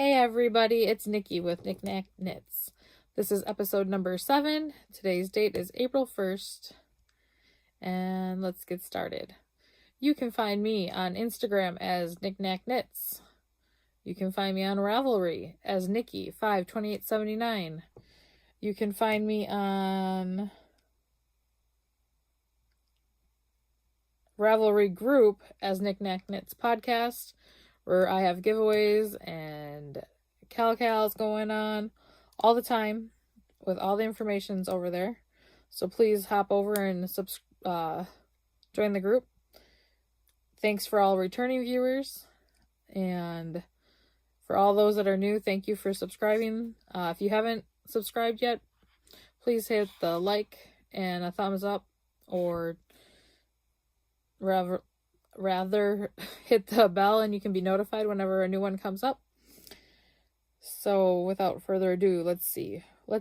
Hey everybody, it's Nikki with Knick-Knack Knits. This is episode number 7. Today's date is April 1st. And let's get started. You can find me on Instagram as Knick-Knack Knits. You can find me on Ravelry as Nikki52879. You can find me on Ravelry group as Knick-Knack Knits Podcast, where I have giveaways and KALs going on all the time with all the information's over there. So please hop over and join the group. Thanks for all returning viewers, and for all those that are new, thank you for subscribing. If you haven't subscribed yet, please hit the like and a thumbs up, or rather hit the bell and you can be notified whenever a new one comes up. So without further ado, let's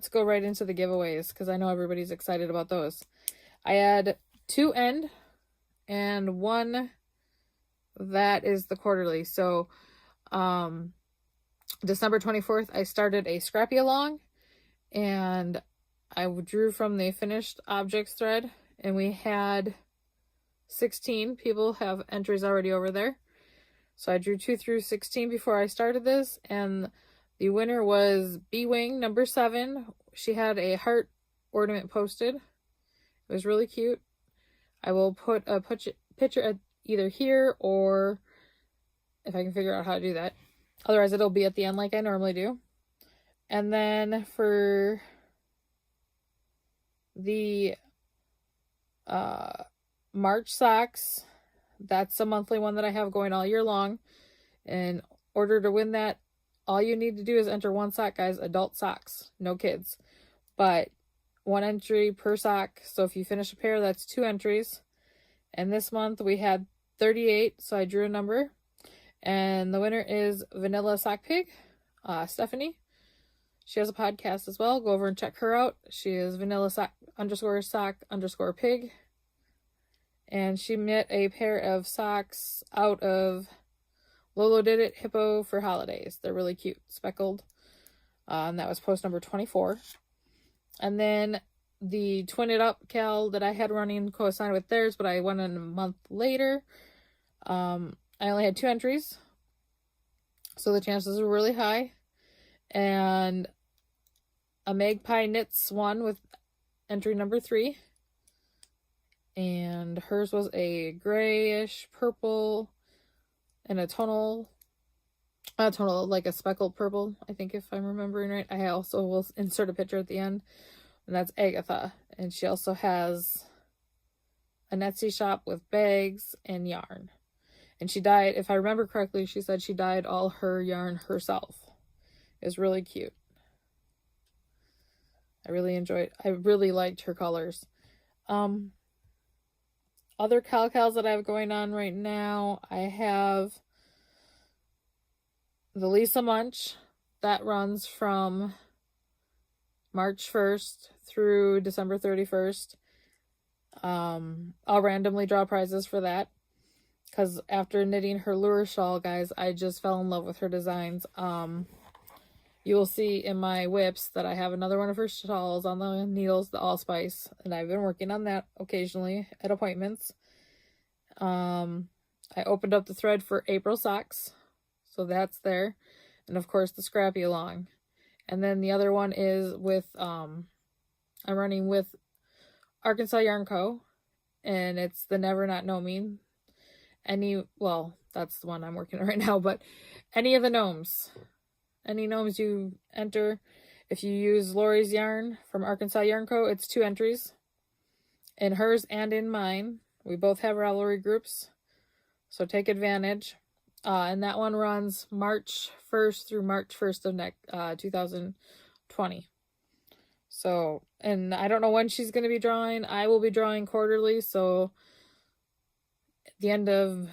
go right into the giveaways, because I know everybody's excited about those. I had 2 end and 1 that is the quarterly. So December 24th I started a Scrappy along, and I drew from the finished objects thread, and we had 16 people have entries already over there. So I drew 2 through 16 before I started this, and the winner was BeeWing number 7. She had a heart ornament posted. It was really cute. I will put a picture at either here, or if I can figure out how to do that. Otherwise it'll be at the end like I normally do. And then for the March socks, that's a monthly one that I have going all year long. In order to win that, all you need to do is enter 1 sock, guys. Adult socks, no kids, but 1 entry per sock. So if you finish a pair, that's 2 entries. And this month we had 38, so I drew a number, and the winner is VanillaSockPig, Stephanie. She has a podcast as well. Go over and check her out. She is vanilla_sock_pig. And she knit a pair of socks out of Lolo Did It Hippo for holidays. They're really cute, speckled. And that was post number 24. And then the Twin It Up KAL that I had running coincided with theirs, but I went in a month later. I only had 2 entries, so the chances were really high. And AmagpieKnits won with entry number 3. And hers was a grayish purple and a tonal, like a speckled purple, I think, if I'm remembering right. I also will insert a picture at the end, and that's Agatha. And she also has an Etsy shop with bags and yarn. And she dyed, if I remember correctly, she said she dyed all her yarn herself. It was really cute. I really liked her colors. Other KALs that I have going on right now, I have the Lisa Mutch that runs from March 1st through December 31st. I'll randomly draw prizes for that, because after knitting her lure shawl, guys, I just fell in love with her designs. You will see in my whips that I have another one of her shawls on the needles, the Auspice, and I've been working on that occasionally at appointments. I opened up the thread for April socks, so that's there, and of course the Scrappy along. And then the other one is with I'm running with Arkansas Yarn Co., and it's the Never Not Know Me. Well, that's the one I'm working on right now, but any of the gnomes. Any gnomes you enter, if you use Lori's yarn from Arkansas Yarn Co., it's 2 entries. In hers and in mine. We both have Ravelry groups, so take advantage. And that one runs March 1st through March 1st of 2020. So, and I don't know when she's going to be drawing. I will be drawing quarterly, so at the end of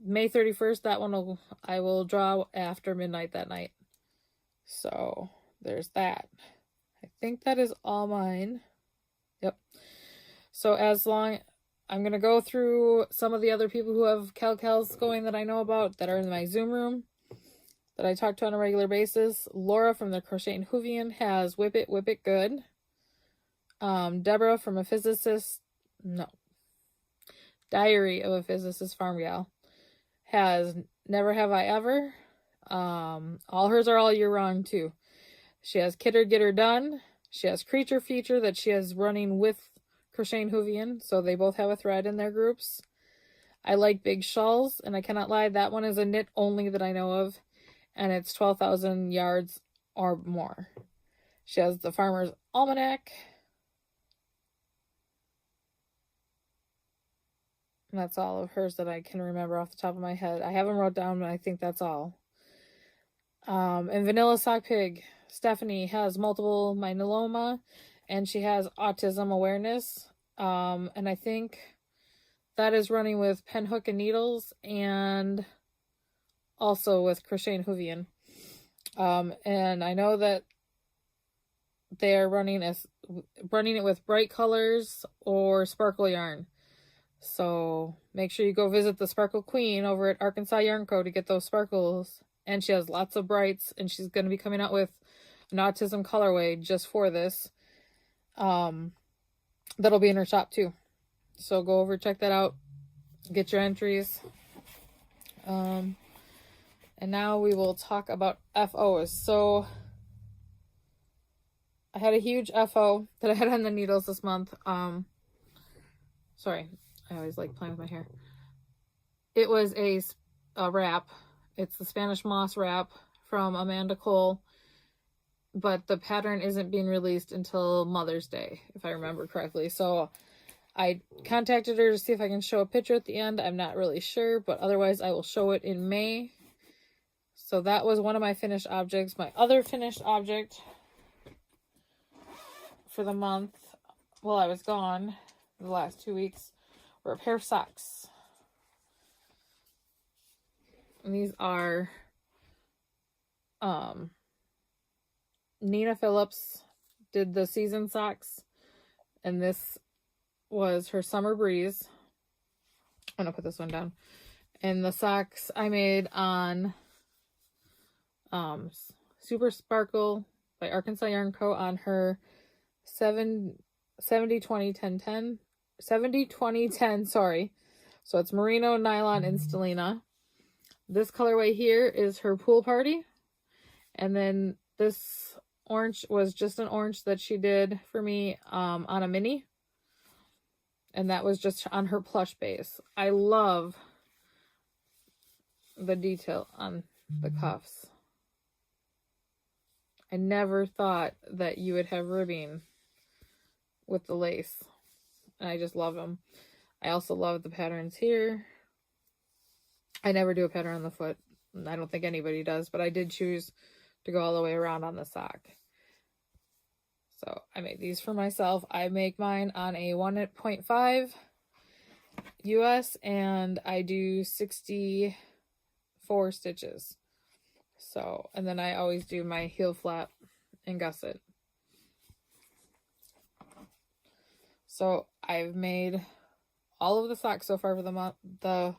May 31st, that one I will draw after midnight that night. So there's that. I think that is all mine. Yep. So I'm going to go through some of the other people who have KALs going that I know about that are in my Zoom room. that I talk to on a regular basis. Laura from the Crocheting Whovain has Whip It Good. Deborah from Diary of a Physicist Farmgal has Never Have I Ever. All hers are all year round too. She has Kid Her Get Her Done. She has Creature Feature that she has running with Crocheting Whovain, so they both have a thread in their groups. I Like Big Shawls, and I cannot lie, that one is a knit only that I know of, and it's 12,000 yards or more. She has the Farmer's Almanac. And that's all of hers that I can remember off the top of my head. I have them wrote down, but I think that's all. And VanillaSockPig, Stephanie has multiple myeloma, and she has autism awareness. And I think that is running with Pen, Hook, and Needles, and also with Crocheting Whovain. And I know that they're running it with bright colors or sparkle yarn. So make sure you go visit the Sparkle Queen over at Arkansas Yarn Co. to get those sparkles. And she has lots of brights, and she's going to be coming out with an autism colorway just for this. That'll be in her shop too. So go over, check that out, get your entries. And now we will talk about FOs. So I had a huge FO that I had on the needles this month. Sorry, I always like playing with my hair. It was a wrap. It's the Spanish Moss wrap from Amanda Cole, but the pattern isn't being released until Mother's Day, if I remember correctly. So I contacted her to see if I can show a picture at the end. I'm not really sure, but otherwise I will show it in May. So that was one of my finished objects. My other finished object for the month, while I was gone the last 2 weeks, were a pair of socks. And these are Nina Phillips did the season socks, and this was her Summer Breeze. I'm gonna put this one down. And the socks I made on Super Sparkle by Arkansas Yarn Co. on her 70-20-10, sorry. So it's merino, nylon, and stellina. This colorway here is her Pool Party. And then this orange was just an orange that she did for me on a mini. And that was just on her plush base. I love the detail on the cuffs. I never thought that you would have ribbing with the lace. And I just love them. I also love the patterns here. I never do a pattern on the foot. I don't think anybody does, but I did choose to go all the way around on the sock. So I made these for myself. I make mine on a 1.5 US, and I do 64 stitches. So, and then I always do my heel flap and gusset. So I've made all of the socks so far for the month, the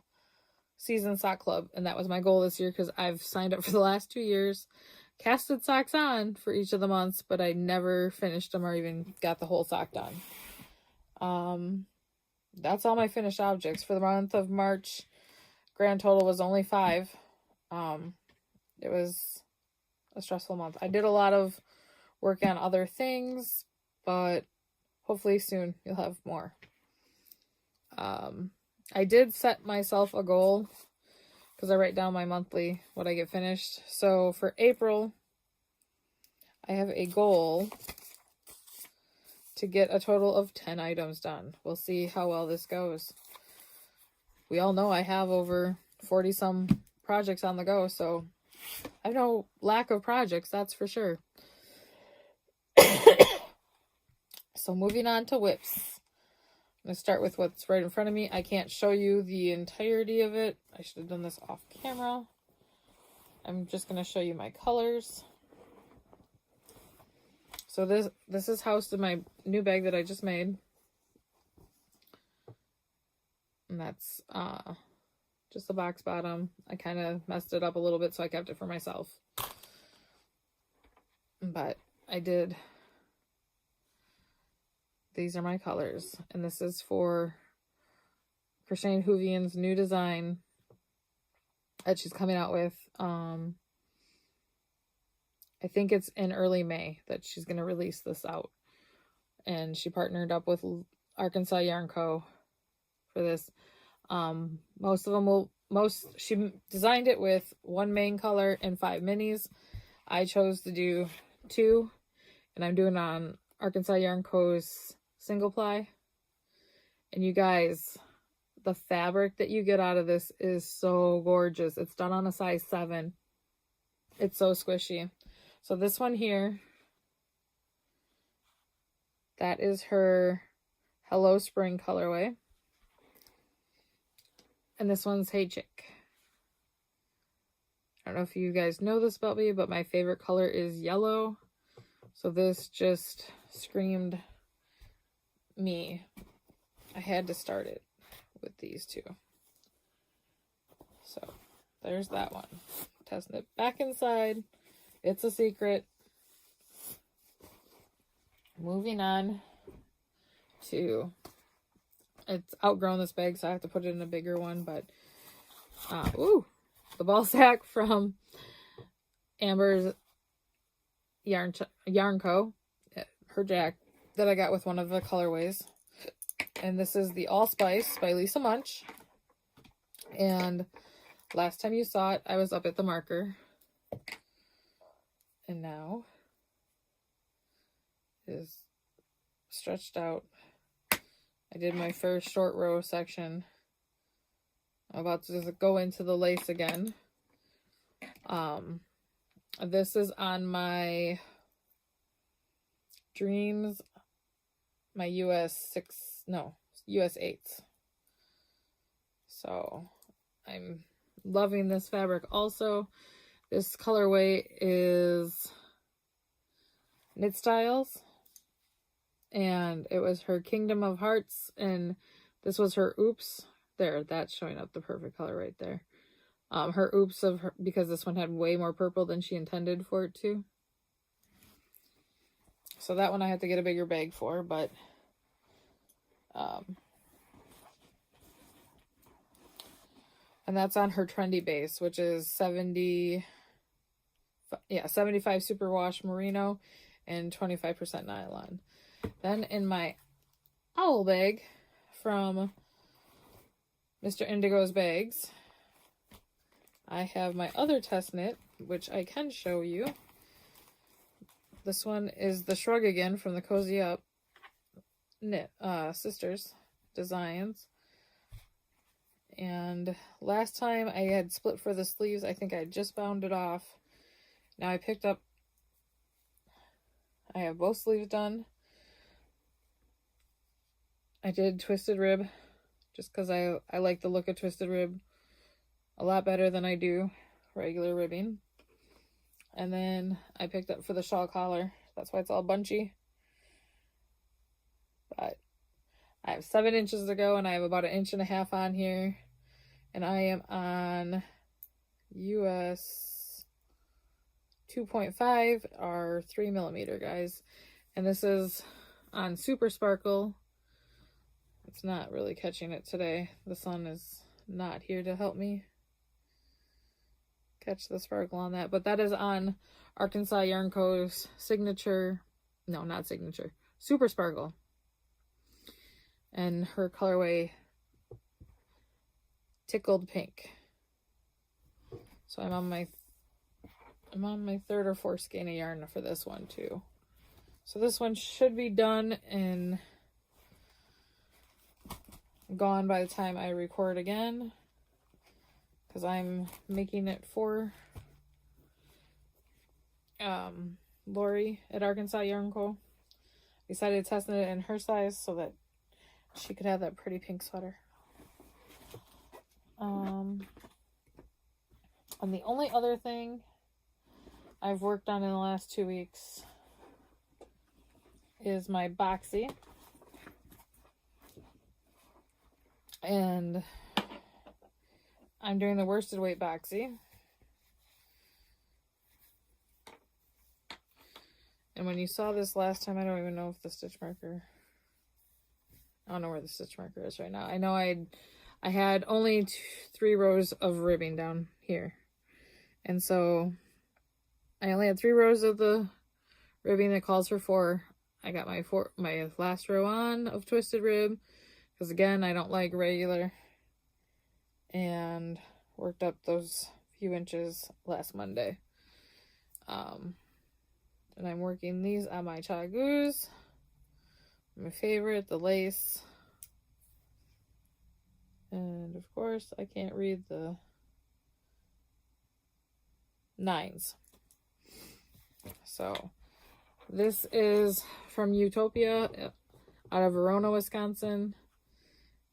season sock club, and that was my goal this year because I've signed up for the last 2 years, casted socks on for each of the months, but I never finished them or even got the whole sock done. That's all my finished objects for the month of March. Grand total was only 5. It was a stressful month. I did a lot of work on other things, but hopefully soon you'll have more. I did set myself a goal because I write down my monthly, what I get finished. So for April, I have a goal to get a total of 10 items done. We'll see how well this goes. We all know I have over 40 some projects on the go, so I have no lack of projects, that's for sure. So moving on to whips. I'm going to start with what's right in front of me. I can't show you the entirety of it. I should have done this off camera. I'm just going to show you my colors. So this is housed in my new bag that I just made. And that's just a box bottom. I kind of messed it up a little bit, so I kept it for myself. But I did. These are my colors, and this is for Crocheting Whovain's new design that she's coming out with. I think it's in early May that she's going to release this out. And she partnered up with Arkansas Yarn Co. for this. She designed it with 1 main color and 5 minis. I chose to do 2, and I'm doing it on Arkansas Yarn Co.'s single ply. And you guys, the fabric that you get out of this is so gorgeous. It's done on a size 7. It's so squishy. So this one here, that is her Hello Spring colorway. And this one's Hey Chick. I don't know if you guys know this about me, but my favorite color is yellow. So this just screamed me. I had to start it with these two. So there's that one. Testing it back inside. It's a secret. Moving on to, it's outgrown this bag, so I have to put it in a bigger one, but the ball sack from Amber's Yarn Co. Her jack that I got with one of the colorways. And this is the Auspice by Lisa Mutch. And last time you saw it, I was up at the marker. And now is stretched out. I did my first short row section. I'm about to just go into the lace again. This is on my Dreams, my US 8s. So I'm loving this fabric also. This colorway is Knit Styles, and it was her Kingdom of Hearts, and this was her Oops. There, that's showing up the perfect color right there. Her Oops of her, because this one had way more purple than she intended for it to. So that one I had to get a bigger bag for, but and that's on her trendy base, which is 75 superwash merino and 25% nylon. Then in my owl bag from Mr. Indigo's bags, I have my other test knit, which I can show you. This one is the Shruggigan from the CozyUp Knit Sisters Designs. And last time I had split for the sleeves. I think I just bound it off. Now I picked up, I have both sleeves done. I did twisted rib just because I like the look of twisted rib a lot better than I do regular ribbing. And then I picked up for the shawl collar. That's why it's all bunchy. But I have 7 inches to go, and I have about 1.5 inches on here. And I am on US 2.5 or 3mm, guys. And this is on Super Sparkle. It's not really catching it today. The sun is not here to help me catch the sparkle on that. But that is on Arkansas Yarn Co.'s signature. No, not signature. Super Sparkle. And her colorway Tickled Pink. So I'm on my 3rd or 4th skein of yarn for this one too. So this one should be done and gone by the time I record again, because I'm making it for Lori at Arkansas Yarn Co. Decided to test it in her size so that she could have that pretty pink sweater. And the only other thing I've worked on in the last 2 weeks is my Boxy. And I'm doing the worsted weight Boxy. And when you saw this last time, I don't even know if the stitch marker, I don't know where the stitch marker is right now. I know I had only 3 rows of ribbing down here. And so I only had 3 rows of the ribbing that calls for 4. I got my last row on of twisted rib, because again, I don't like regular, and worked up those few inches last Monday. And I'm working these on my chagoos. My favorite, the lace. And of course, I can't read the 9s. So this is from Utopia out of Verona, Wisconsin.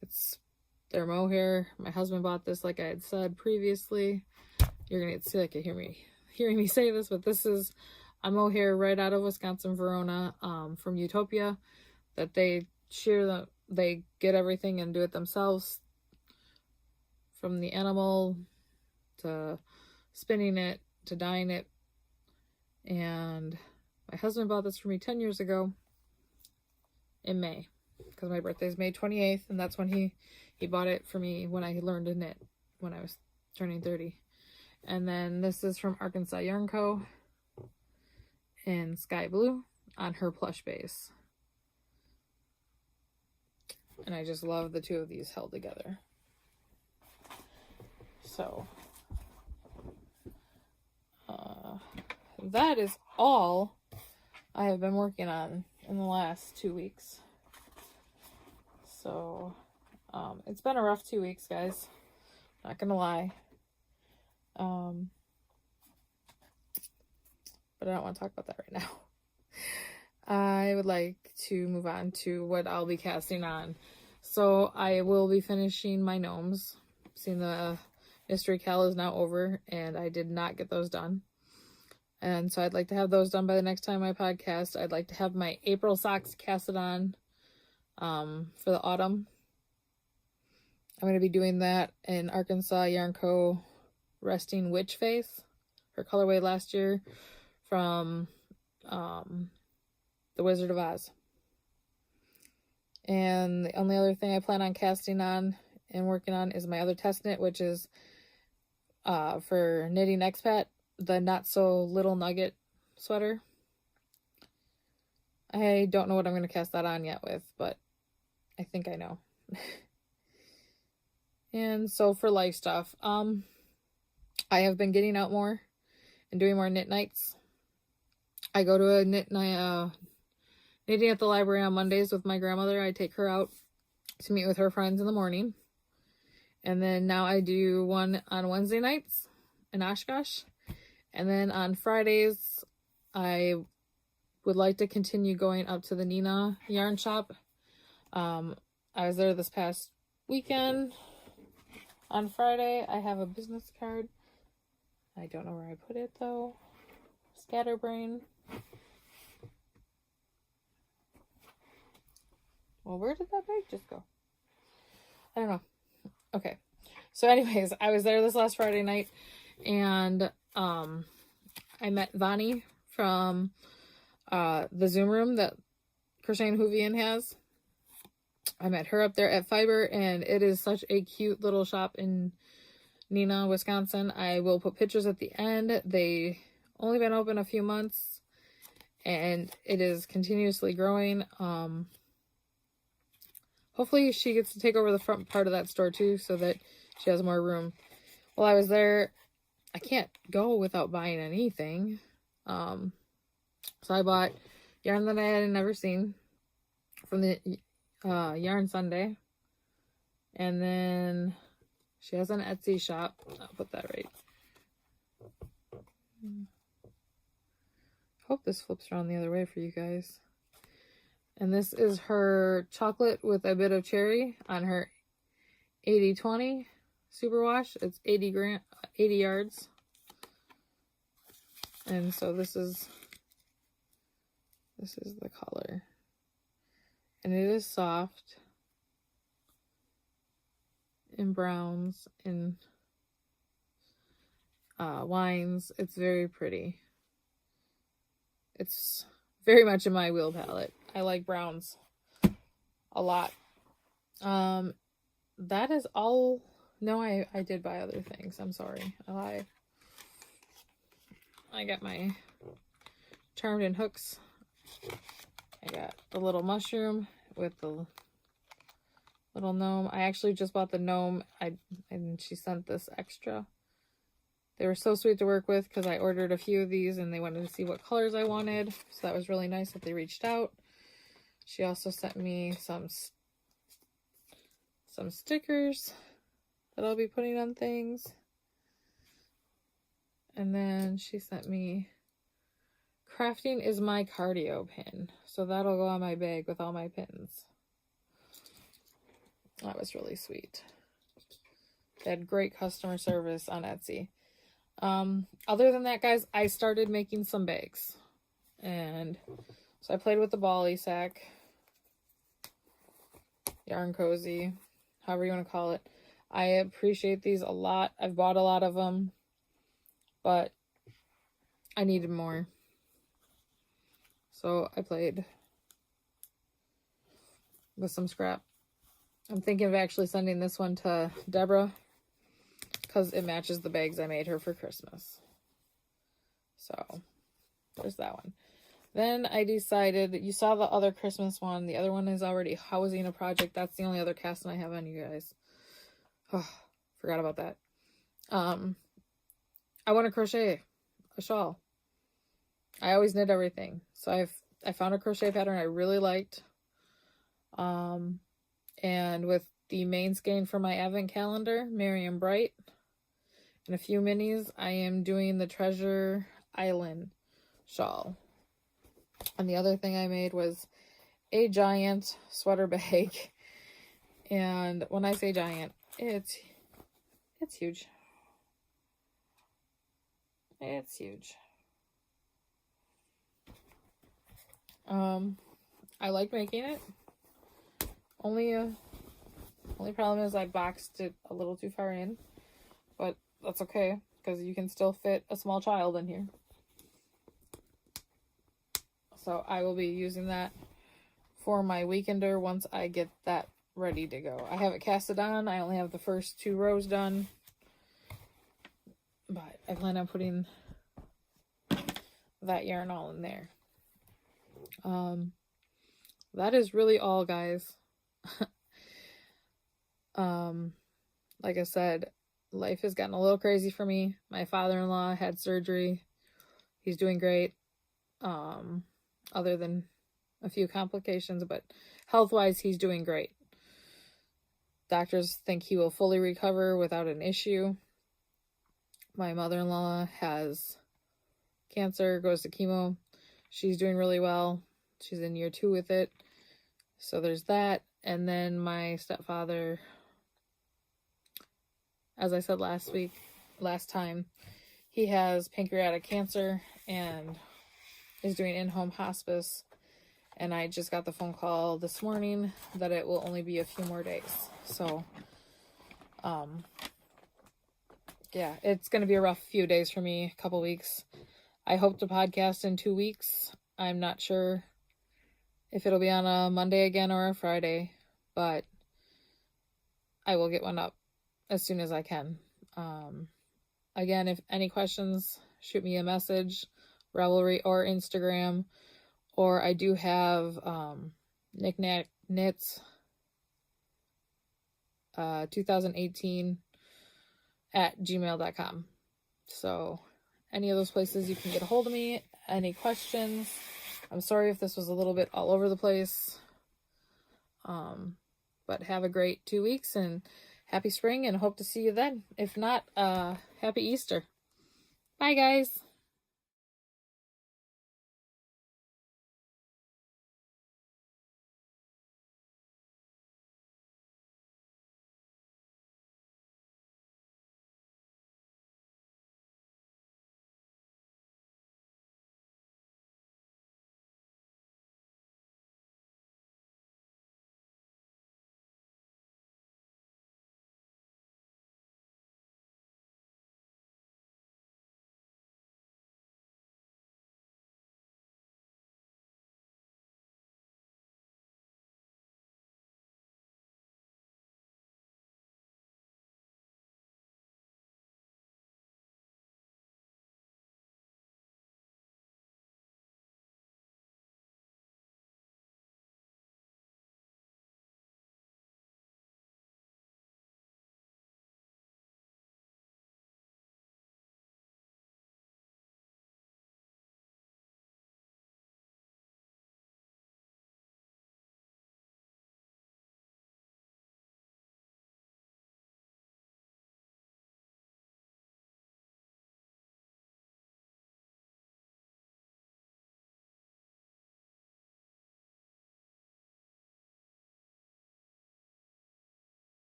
It's their mohair. My husband bought this, like I had said previously. You're gonna see, like, hearing me say this, but this is a mohair right out of Wisconsin, Verona, from Utopia, that they they get everything and do it themselves, from the animal to spinning it to dyeing it. And my husband bought this for me 10 years ago in May, because my birthday is May 28th, and that's when he bought it for me when I learned to knit when I was turning 30. And then this is from Arkansas Yarn Co. in Sky Blue on her plush base. And I just love the 2 of these held together. So that is all I have been working on in the last 2 weeks. So it's been a rough 2 weeks, guys, not gonna lie. But I don't want to talk about that right now. I would like to move on to what I'll be casting on. So I will be finishing my gnomes. Seeing the mystery KAL is now over, and I did not get those done. And so I'd like to have those done by the next time I podcast. I'd like to have my April socks casted on for the autumn. I'm going to be doing that in Arkansas Yarn Co. Resting Witch Face, her colorway last year from The Wizard of Oz. And the only other thing I plan on casting on and working on is my other test knit, which is for knitting Expat, the Not So Little Nugget sweater. I don't know what I'm going to cast that on yet with, but I think I know. And so for life stuff, I have been getting out more and doing more knit nights. I go to a knit night, knitting at the library on Mondays with my grandmother. I take her out to meet with her friends in the morning. And then now I do one on Wednesday nights in Oshkosh. And then on Fridays, I would like to continue going up to the Nina yarn shop. I was there this past weekend. On Friday, I have a business card. I don't know where I put it, though. Scatterbrain. Well, where did that bag just go? I don't know. Okay. So anyways, I was there this last Friday night, and I met Vani from the Zoom room that Crocheting Whovain has. I met her up there at Fiber, and it is such a cute little shop in Neenah, Wisconsin. I will put pictures at the end. They only been open a few months, and it is continuously growing. Hopefully she gets to take over the front part of that store too, so that she has more room. While I was there, I can't go without buying anything. So I bought yarn that I had never seen from the Yarn Sunday. And then she has an Etsy shop. I'll put that right. Hope this flips around the other way for you guys. And this is her chocolate with a bit of cherry on her 80/20 superwash. It's 80 yards. And so this is the color. And it is soft in browns and wines. It's very pretty. It's very much in my wheel palette. I like browns a lot. That is all. No, I did buy other things. I'm sorry. I lied. I got my charmed in hooks. I got the little mushroom with the little gnome. I actually just bought the gnome. And she sent this extra. They were so sweet to work with because I ordered a few of these and they wanted to see what colors I wanted. So that was really nice that they reached out. She also sent me some stickers that I'll be putting on things. And then she sent me crafting is my cardio pin. So that'll go on my bag with all my pins. That was really sweet. They had great customer service on Etsy. Other than that, guys, I started making some bags. And so I played with the bally sack. Yarn cozy. However you want to call it. I appreciate these a lot. I've bought a lot of them. But I needed more. So I played with some scrap. I'm thinking of actually sending this one to Deborah. Because it matches the bags I made her for Christmas. So, there's that one. Then I decided, you saw the other Christmas one. The other one is already housing a project. That's the only other casting I have on you guys. Oh, forgot about that. I want to crochet a shawl. I always knit everything. So I found a crochet pattern I really liked. And with the main skein for my advent calendar, Merry and Bright, and a few minis, I am doing the Treasure Island shawl. And the other thing I made was a giant sweater bag. And when I say giant, it's huge. It's huge. I like making it. Only problem is I boxed it a little too far in, but that's okay because you can still fit a small child in here. So I will be using that for my weekender once I get that ready to go. I have it casted on. I only have the first 2 rows done, but I plan on putting that yarn all in there. That is really all, guys. Like I said, life has gotten a little crazy for me. My father-in-law had surgery. He's doing great. Other than a few complications, but health-wise, he's doing great. Doctors think he will fully recover without an issue. My mother-in-law has cancer, goes to chemo. She's doing really well. She's in year 2 with it. So there's that. And then my stepfather, as I said last time, he has pancreatic cancer and is doing in-home hospice. And I just got the phone call this morning that it will only be a few more days. So, yeah, it's going to be a rough few days for me, a couple weeks. I hope to podcast in 2 weeks. I'm not sure if it'll be on a Monday again or a Friday, but I will get one up as soon as I can. Again, if any questions, shoot me a message, Ravelry or Instagram, or I do have Knick-Knack Knits 2018 at gmail.com. So any of those places you can get a hold of me. Any questions? I'm sorry if this was a little bit all over the place. But have a great 2 weeks and happy spring and hope to see you then. If not, happy Easter. Bye, guys.